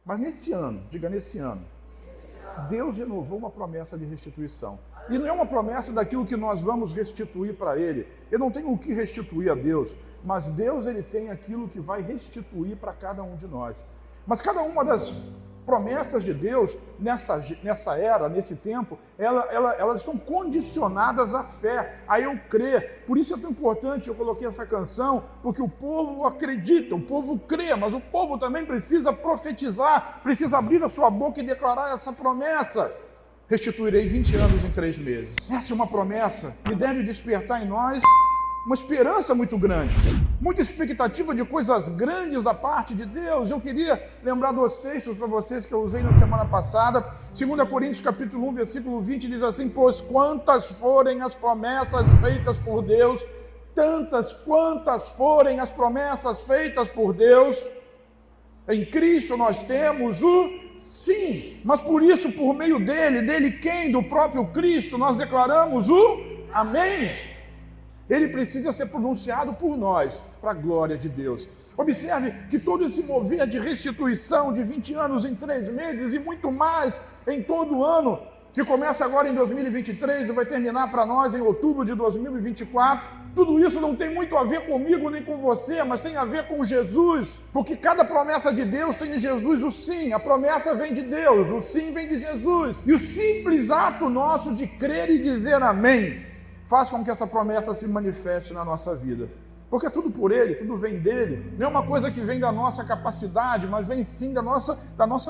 Mas nesse ano, diga nesse ano, Deus renovou uma promessa de restituição. E não é uma promessa daquilo que nós vamos restituir para Ele. Eu não tenho o que restituir a Deus, mas Deus ele tem aquilo que vai restituir para cada um de nós. Mas cada uma das promessas de Deus nessa era, nesse tempo, elas estão condicionadas à fé, a eu crer. Por isso é tão importante, eu coloquei essa canção, porque o povo acredita, o povo crê, mas o povo também precisa profetizar, precisa abrir a sua boca e declarar essa promessa. Restituirei 20 anos em 3 meses. Essa é uma promessa que deve despertar em nós uma esperança muito grande, muita expectativa de coisas grandes da parte de Deus. Eu queria lembrar 2 textos para vocês que eu usei na semana passada. 2 Coríntios capítulo 1, versículo 20 diz assim: pois quantas forem as promessas feitas por Deus, tantas quantas forem as promessas feitas por Deus, em Cristo nós temos o sim. Mas por isso, por meio dele quem? Do próprio Cristo, nós declaramos o amém. Ele precisa ser pronunciado por nós, para a glória de Deus. Observe que todo esse mover de restituição de 20 anos em 3 meses e muito mais em todo o ano, que começa agora em 2023 e vai terminar para nós em outubro de 2024, tudo isso não tem muito a ver comigo nem com você, mas tem a ver com Jesus, porque cada promessa de Deus tem em Jesus o sim. A promessa vem de Deus, o sim vem de Jesus. E o simples ato nosso de crer e dizer amém faz com que essa promessa se manifeste na nossa vida. Porque é tudo por Ele, tudo vem dEle. Não é uma coisa que vem da nossa capacidade, mas vem sim da nossa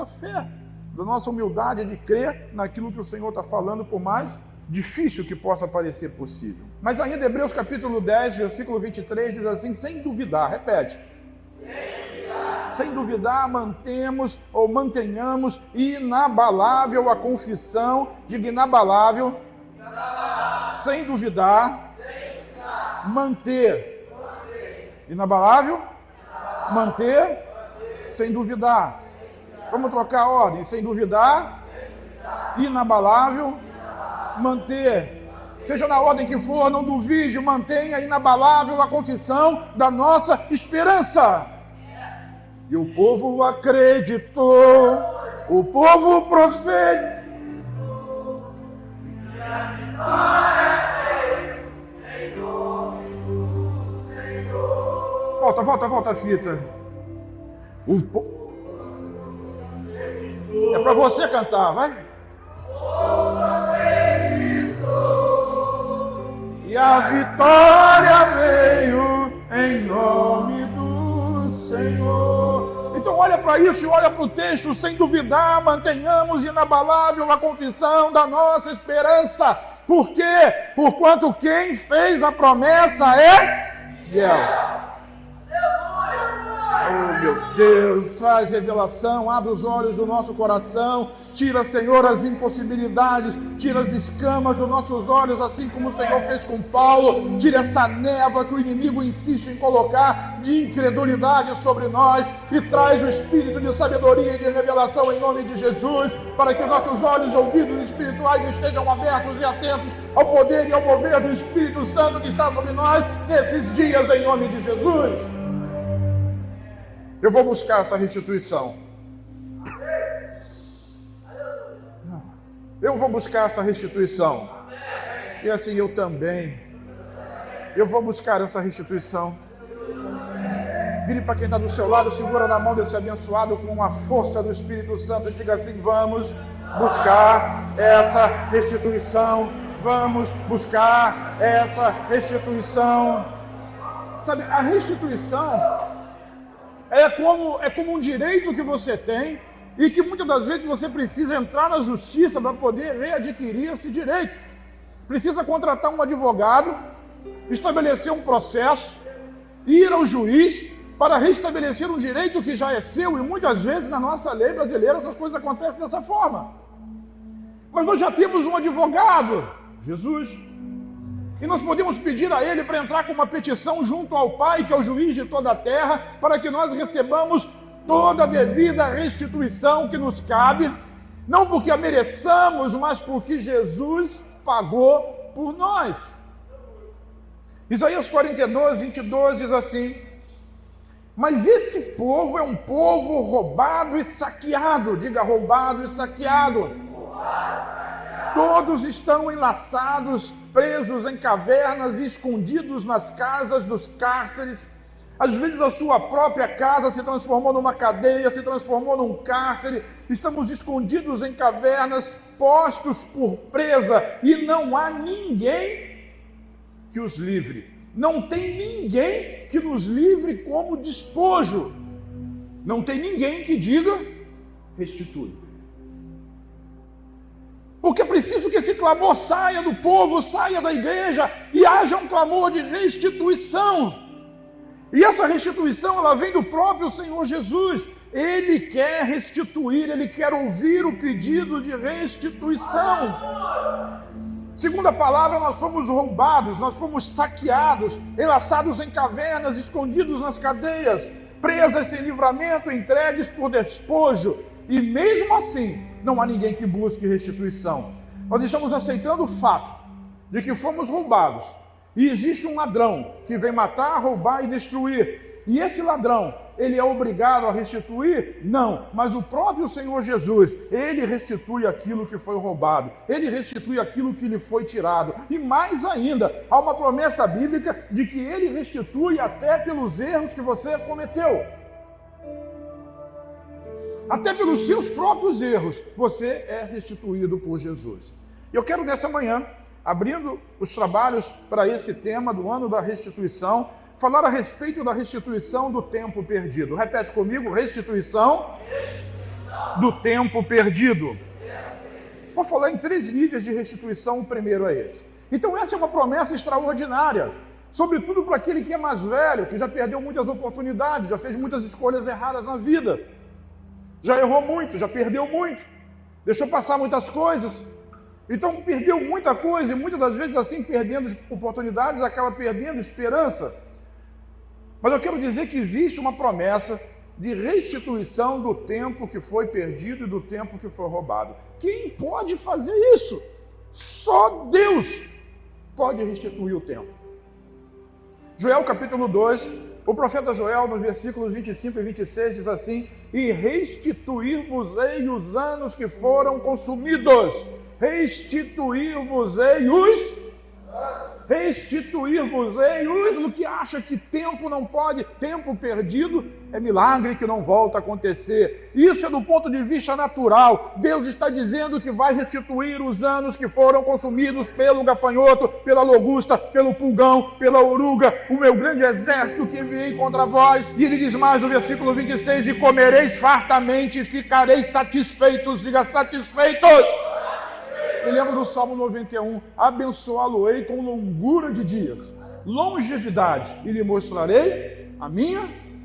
fé, da nossa humildade de crer naquilo que o Senhor está falando, por mais difícil que possa parecer possível. Mas ainda Hebreus capítulo 10, versículo 23, diz assim: sem duvidar, repete. Sem duvidar, mantenhamos inabalável a confissão, diga inabalável. Sem duvidar, manter. Inabalável, manter, sem duvidar. Vamos trocar a ordem. Sem duvidar, inabalável, manter. Seja na ordem que for, não duvide, mantenha inabalável a confissão da nossa esperança. E o povo acreditou, o povo profetizou. Volta a fita. É para você cantar, vai. E a vitória veio em nome do Senhor. Então olha para isso e olha para o texto. Sem duvidar, mantenhamos inabalável a confissão da nossa esperança. Por quê? Porquanto quem fez a promessa é fiel. Oh, meu Deus, traz revelação, abre os olhos do nosso coração, tira, Senhor, as impossibilidades, tira as escamas dos nossos olhos, assim como o Senhor fez com Paulo, tira essa névoa que o inimigo insiste em colocar de incredulidade sobre nós e traz o espírito de sabedoria e de revelação em nome de Jesus, para que nossos olhos e ouvidos espirituais estejam abertos e atentos ao poder e ao mover do Espírito Santo que está sobre nós nesses dias em nome de Jesus. Eu vou buscar essa restituição. Eu vou buscar essa restituição. E assim eu também. Eu vou buscar essa restituição. Vire para quem está do seu lado, segura na mão desse abençoado com a força do Espírito Santo e diga assim: vamos buscar essa restituição. Vamos buscar essa restituição. Sabe, a restituição é como um direito que você tem e que muitas das vezes você precisa entrar na justiça para poder readquirir esse direito. Precisa contratar um advogado, estabelecer um processo, ir ao juiz para restabelecer um direito que já é seu, e muitas vezes na nossa lei brasileira essas coisas acontecem dessa forma. Mas nós já temos um advogado, Jesus. E nós podemos pedir a Ele para entrar com uma petição junto ao Pai, que é o juiz de toda a terra, para que nós recebamos toda a devida restituição que nos cabe, não porque a mereçamos, mas porque Jesus pagou por nós. Isaías 42, 22 diz assim: Mas esse povo é um povo roubado e saqueado. Diga, roubado e saqueado. Todos estão enlaçados, presos em cavernas e escondidos nas casas dos cárceres. Às vezes a sua própria casa se transformou numa cadeia, se transformou num cárcere. Estamos escondidos em cavernas, postos por presa, e não há ninguém que os livre. Não tem ninguém que nos livre como despojo. Não tem ninguém que diga, restitui. Porque é preciso que esse clamor saia do povo, saia da igreja, e haja um clamor de restituição. E essa restituição, ela vem do próprio Senhor Jesus. Ele quer restituir, ele quer ouvir o pedido de restituição. Segundo a palavra, nós fomos roubados, nós fomos saqueados, enlaçados em cavernas, escondidos nas cadeias, presas sem livramento, entregues por despojo. E mesmo assim, não há ninguém que busque restituição. Nós estamos aceitando o fato de que fomos roubados. E existe um ladrão que vem matar, roubar e destruir. E esse ladrão, ele é obrigado a restituir? Não, mas o próprio Senhor Jesus, ele restitui aquilo que foi roubado. Ele restitui aquilo que lhe foi tirado. E mais ainda, há uma promessa bíblica de que ele restitui até pelos erros que você cometeu. Até pelos seus próprios erros, você é restituído por Jesus. E eu quero nessa manhã, abrindo os trabalhos para esse tema do ano da restituição, falar a respeito da restituição do tempo perdido. Repete comigo, restituição do tempo perdido. Vou falar em 3 níveis de restituição, o primeiro é esse. Então essa é uma promessa extraordinária, sobretudo para aquele que é mais velho, que já perdeu muitas oportunidades, já fez muitas escolhas erradas na vida, já errou muito, já perdeu muito, deixou passar muitas coisas. Então perdeu muita coisa e muitas das vezes assim, perdendo oportunidades, acaba perdendo esperança. Mas eu quero dizer que existe uma promessa de restituição do tempo que foi perdido e do tempo que foi roubado. Quem pode fazer isso? Só Deus pode restituir o tempo. Joel capítulo 2, o profeta Joel, nos versículos 25 e 26, diz assim: e restituir-vos-ei os anos que foram consumidos. Restituir-vos-ei o que acha que tempo não pode, tempo perdido é milagre que não volta a acontecer. Isso é do ponto de vista natural. Deus está dizendo que vai restituir os anos que foram consumidos pelo gafanhoto, pela locusta, pelo pulgão, pela oruga, o meu grande exército que enviei contra vós. E ele diz mais no versículo 26, e comereis fartamente e ficareis satisfeitos. Diga, satisfeitos. Eu lembro do Salmo 91, abençoá-lo-ei com longura de dias, longevidade, e lhe mostrarei a minha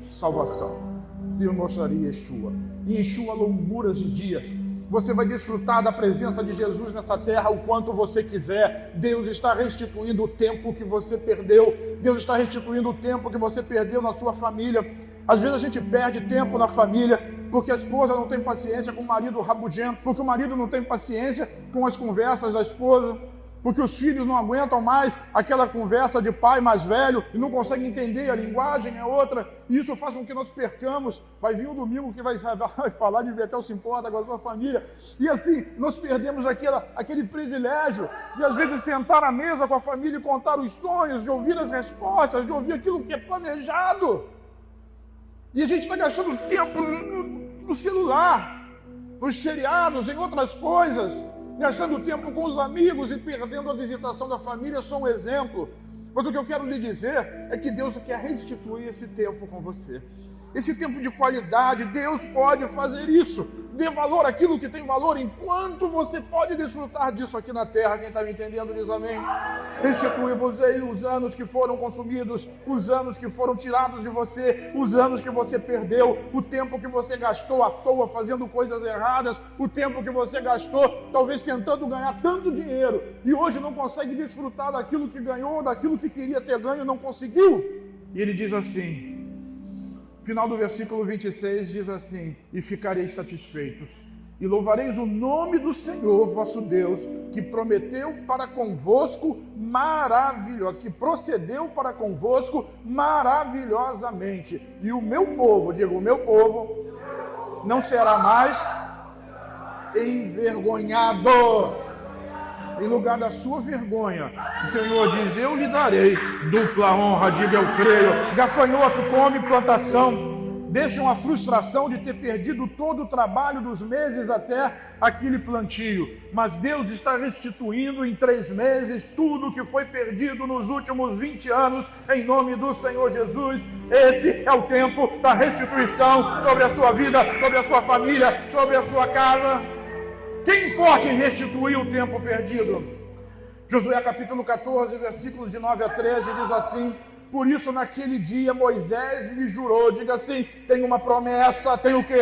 salvação. E eu mostrarei Yeshua, e Yeshua longuras de dias. Você vai desfrutar da presença de Jesus nessa terra o quanto você quiser. Deus está restituindo o tempo que você perdeu. Deus está restituindo o tempo que você perdeu na sua família. Às vezes a gente perde tempo na família porque a esposa não tem paciência com o marido rabugento, porque o marido não tem paciência com as conversas da esposa, porque os filhos não aguentam mais aquela conversa de pai mais velho e não conseguem entender, a linguagem é outra, e isso faz com que nós percamos. Vai vir um domingo que vai falar de Betel se importa com a sua família, e assim nós perdemos aquele privilégio de às vezes sentar à mesa com a família e contar os sonhos, de ouvir as respostas, de ouvir aquilo que é planejado. E a gente está gastando tempo no celular, nos seriados, em outras coisas, gastando tempo com os amigos e perdendo a visitação da família. Só um exemplo. Mas o que eu quero lhe dizer é que Deus quer restituir esse tempo com você. Esse tempo de qualidade, Deus pode fazer isso. Dê valor àquilo que tem valor, enquanto você pode desfrutar disso aqui na terra. Quem está me entendendo diz amém. Restituir-vos-ei os anos que foram consumidos, os anos que foram tirados de você, os anos que você perdeu, o tempo que você gastou à toa fazendo coisas erradas, o tempo que você gastou talvez tentando ganhar tanto dinheiro e hoje não consegue desfrutar daquilo que ganhou, daquilo que queria ter ganho e não conseguiu. E ele diz assim, final do versículo 26 diz assim: e ficareis satisfeitos, e louvareis o nome do Senhor vosso Deus, que prometeu para convosco maravilhoso, que procedeu para convosco maravilhosamente. E o meu povo, digo, o meu povo, não será mais envergonhado. Em lugar da sua vergonha, o Senhor diz, eu lhe darei dupla honra, diga eu creio. Gafanhoto come plantação, deixam a frustração de ter perdido todo o trabalho dos meses até aquele plantio. Mas Deus está restituindo em 3 meses tudo que foi perdido nos últimos 20 anos, em nome do Senhor Jesus. Esse é o tempo da restituição sobre a sua vida, sobre a sua família, sobre a sua casa. Quem importa em restituir o tempo perdido? Josué capítulo 14, versículos de 9 a 13, diz assim: por isso naquele dia Moisés me jurou, diga assim, tem uma promessa, tem o quê?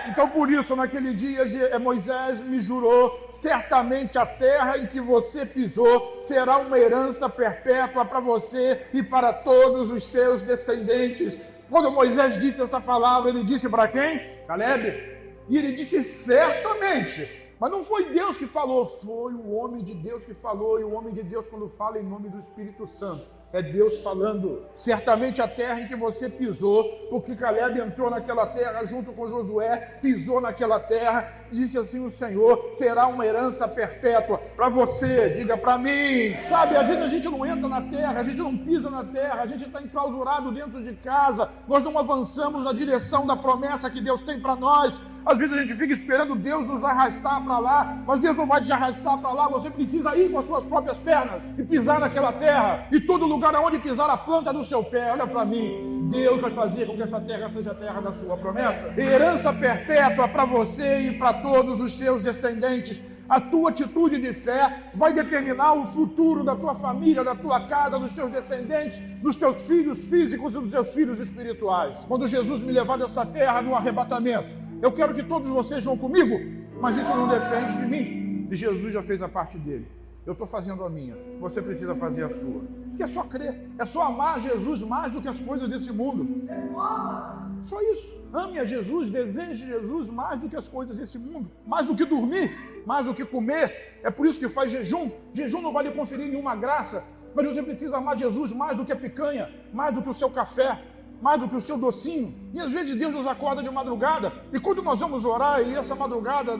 Então por isso naquele dia Moisés me jurou, certamente a terra em que você pisou será uma herança perpétua para você e para todos os seus descendentes. Quando Moisés disse essa palavra, ele disse para quem? Calebe. E ele disse certamente, mas não foi Deus que falou, foi o homem de Deus que falou. E o homem de Deus, quando fala em nome do Espírito Santo, é Deus falando. Certamente a terra em que você pisou, porque Calebe entrou naquela terra junto com Josué, pisou naquela terra, disse assim o Senhor, será uma herança perpétua para você, diga para mim. Sabe, às vezes a gente não entra na terra, a gente não pisa na terra, a gente está enclausurado dentro de casa, nós não avançamos na direção da promessa que Deus tem para nós. Às vezes a gente fica esperando Deus nos arrastar para lá, mas Deus não vai te arrastar para lá, você precisa ir com as suas próprias pernas e pisar naquela terra. E todo lugar aonde pisar a planta do seu pé, olha para mim, Deus vai fazer com que essa terra seja a terra da sua promessa. Herança perpétua para você e para todos os seus descendentes. A tua atitude de fé vai determinar o futuro da tua família, da tua casa, dos seus descendentes, dos teus filhos físicos e dos teus filhos espirituais. Quando Jesus me levar dessa terra no arrebatamento, eu quero que todos vocês vão comigo, mas isso não depende de mim. E Jesus já fez a parte dele. Eu estou fazendo a minha. Você precisa fazer a sua. Que é só crer. É só amar Jesus mais do que as coisas desse mundo. Só isso. Ame a Jesus, deseje Jesus mais do que as coisas desse mundo. Mais do que dormir, mais do que comer. É por isso que faz jejum. Jejum não vai lhe conferir nenhuma graça. Mas você precisa amar Jesus mais do que a picanha, mais do que o seu café, mais do que o seu docinho. E às vezes Deus nos acorda de madrugada, e quando nós vamos orar, e essa madrugada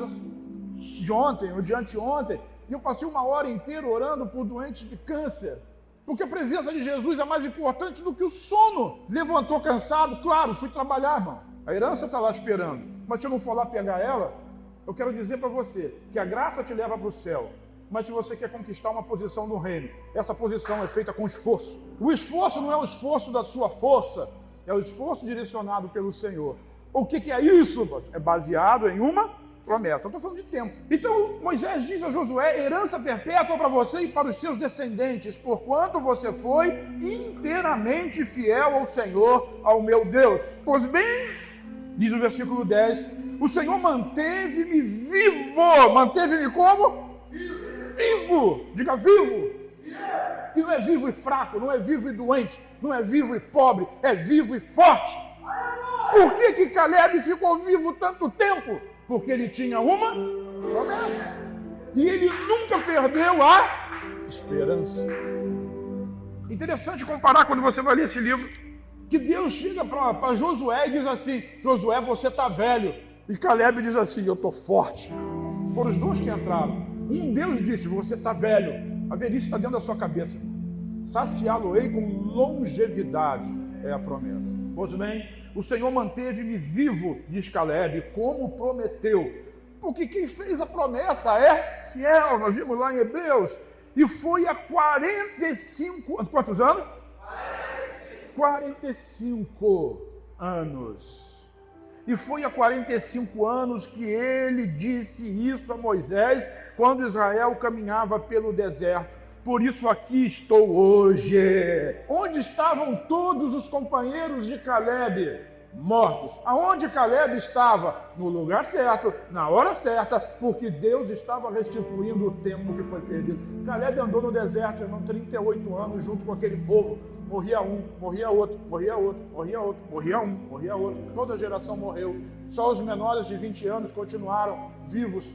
de ontem, ou de anteontem, eu passei 1 hora inteira orando por doentes de câncer, porque a presença de Jesus é mais importante do que o sono. Levantou cansado, claro, fui trabalhar, irmão. A herança está lá esperando, mas se eu não for lá pegar ela, eu quero dizer para você que a graça te leva para o céu. Mas se você quer conquistar uma posição no reino, essa posição é feita com esforço. O esforço não é o esforço da sua força, é o esforço direcionado pelo Senhor. O que é isso? É baseado em uma promessa. Eu estou falando de tempo. Então Moisés diz a Josué, herança perpétua para você e para os seus descendentes, porquanto você foi inteiramente fiel ao Senhor, ao meu Deus. Pois bem, diz o versículo 10, o Senhor manteve-me vivo. Manteve-me como? Vivo. Diga vivo. E não é vivo e fraco, não é vivo e doente, não é vivo e pobre, é vivo e forte. Por que Calebe ficou vivo tanto tempo? Porque ele tinha uma promessa. E ele nunca perdeu a esperança. Interessante comparar quando você vai ler esse livro, que Deus chega para Josué e diz assim, Josué, você está velho. E Calebe diz assim, eu estou forte. Foram os dois que entraram. Deus disse, você está velho. A velhice está dentro da sua cabeça. Saciá-lo-ei com longevidade, é a promessa. Pois bem, o Senhor manteve-me vivo, diz Calebe, como prometeu. Porque quem fez a promessa é fiel. Nós vimos lá em Hebreus. E foi há 45... Quantos anos? 45 anos. E foi há 45 anos que ele disse isso a Moisés, quando Israel caminhava pelo deserto. Por isso aqui estou hoje. Onde estavam todos os companheiros de Calebe? Mortos. Aonde Calebe estava? No lugar certo, na hora certa, porque Deus estava restituindo o tempo que foi perdido. Calebe andou no deserto, irmão, 38 anos junto com aquele povo. Morria um, morria outro, morria outro, morria outro, morria um, morria outro. Toda a geração morreu. Só os menores de 20 anos continuaram vivos.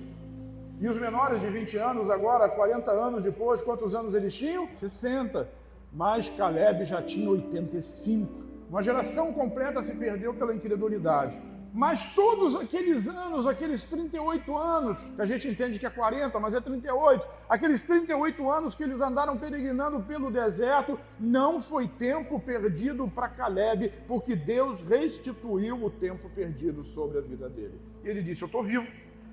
E os menores de 20 anos, agora, 40 anos depois, quantos anos eles tinham? 60. Mas Caleb já tinha 85. Uma geração completa se perdeu pela incredulidade. Mas todos aqueles anos, aqueles 38 anos, que a gente entende que é 40, mas é 38, aqueles 38 anos que eles andaram peregrinando pelo deserto, não foi tempo perdido para Caleb, porque Deus restituiu o tempo perdido sobre a vida dele. E ele disse: eu estou vivo,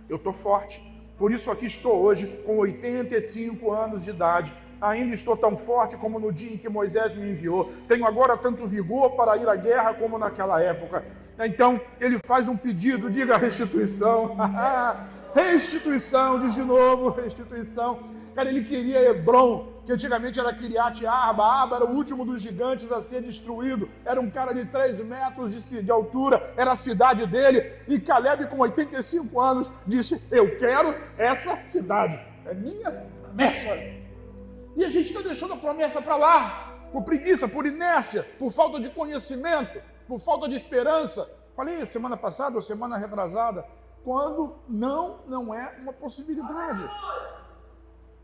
eu estou forte, por isso aqui estou hoje com 85 anos de idade. Ainda estou tão forte como no dia em que Moisés me enviou. Tenho agora tanto vigor para ir à guerra como naquela época. Então, ele faz um pedido, diga restituição. Restituição, diz de novo, restituição. Cara, ele queria Hebron, que antigamente era Kiriat Arba. Arba era o último dos gigantes a ser destruído. Era um cara de 3 metros de altura, era a cidade dele. E Caleb, com 85 anos, disse: eu quero essa cidade. É minha promessa. E a gente está deixando a promessa para lá, por preguiça, por inércia, por falta de conhecimento, por falta de esperança. Falei semana passada ou semana retrasada, quando não é uma possibilidade.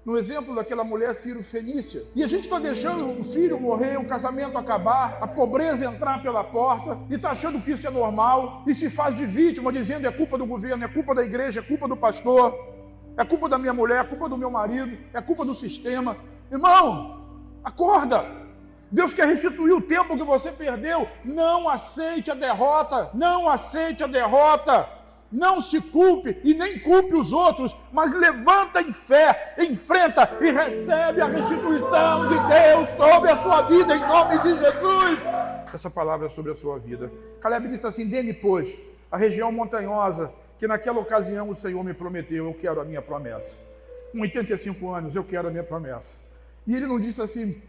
No exemplo daquela mulher Ciro-Fenícia. E a gente está deixando o filho morrer, o casamento acabar, a pobreza entrar pela porta, e está achando que isso é normal, e se faz de vítima, dizendo: é culpa do governo, é culpa da igreja, é culpa do pastor, é culpa da minha mulher, é culpa do meu marido, é culpa do sistema. Irmão, acorda! Deus quer restituir o tempo que você perdeu. Não aceite a derrota, não aceite a derrota. Não se culpe e nem culpe os outros, mas levanta em fé, enfrenta e recebe a restituição de Deus sobre a sua vida, em nome de Jesus. Essa palavra é sobre a sua vida. Caleb disse assim: dê-me, pois, a região montanhosa, que naquela ocasião o Senhor me prometeu, eu quero a minha promessa. Com 85 anos, eu quero a minha promessa. E ele não disse assim: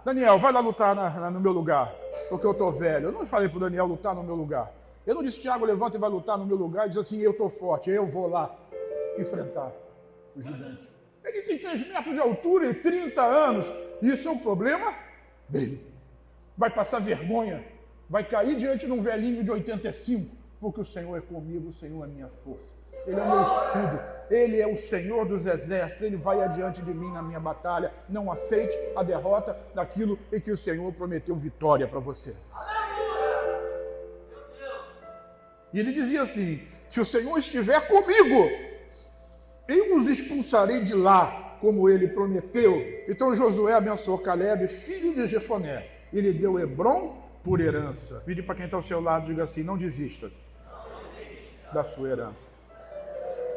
Daniel, vai lá lutar no meu lugar, porque eu estou velho. Eu não falei para o Daniel lutar no meu lugar. Eu não disse: Tiago, levanta e vai lutar no meu lugar. Ele disse assim: eu estou forte, eu vou lá enfrentar o gigante. Ele tem 3 metros de altura e 30 anos. Isso é um problema dele. Vai passar vergonha, vai cair diante de um velhinho de 85, porque o Senhor é comigo, o Senhor é minha força. Ele é o meu escudo, Ele é o Senhor dos exércitos, Ele vai adiante de mim na minha batalha. Não aceite a derrota daquilo em que o Senhor prometeu vitória para você. E ele dizia assim: se o Senhor estiver comigo, eu os expulsarei de lá, como Ele prometeu. Então Josué abençoou Caleb, filho de Jefoné. Ele deu Hebron por herança. Vire para quem está ao seu lado e diga assim: não desista da sua herança.